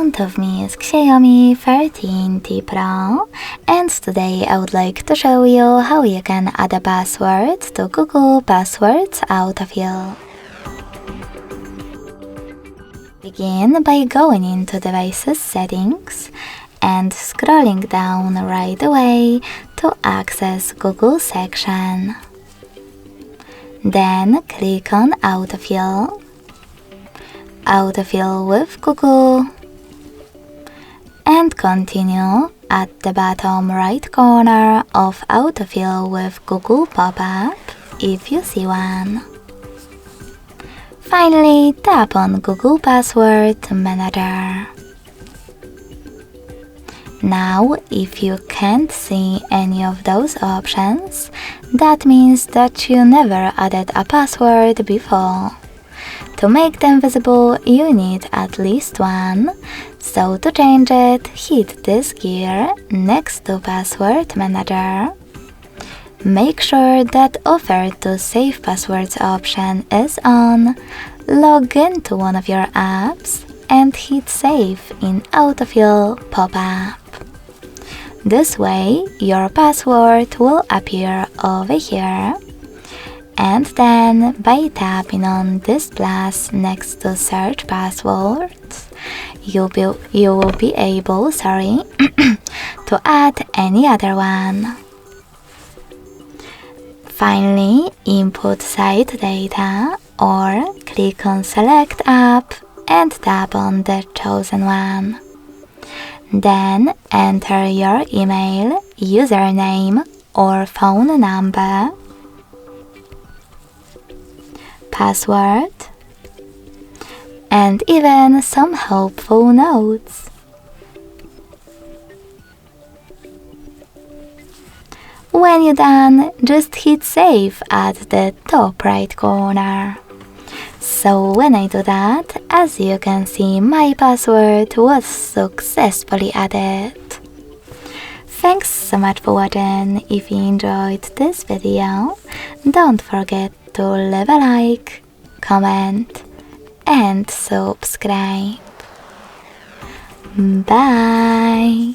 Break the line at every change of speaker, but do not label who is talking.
front of me is Xiaomi 13T Pro, and today I would like to show you how you can add a password to Google Passwords Autofill. Begin by going into Devices Settings and scrolling down right away to access Google section. Then click on Autofill, Autofill with Google, and continue at the bottom right corner of Autofill with Google pop-up if you see one. Finally, tap on Google Password Manager. Now, if you can't see any of those options, that means that you never added a password before. To make them visible, you need at least one, so to change it, hit this gear next to Password Manager. Make sure that Offer to Save Passwords option is on, log into one of your apps, and hit Save in Autofill pop-up. This way, your password will appear over here. And then, by tapping on this plus next to Search Passwords, you will be able to add any other one. Finally, input site data or click on Select App and tap on the chosen one. Then enter your email, username or phone number, password, and even some helpful notes. When you're done, just hit Save at the top right corner. So when I do that, as you can see, my password was successfully added. Thanks so much for watching. If you enjoyed this video, don't forget to leave a like, comment, and subscribe. Bye!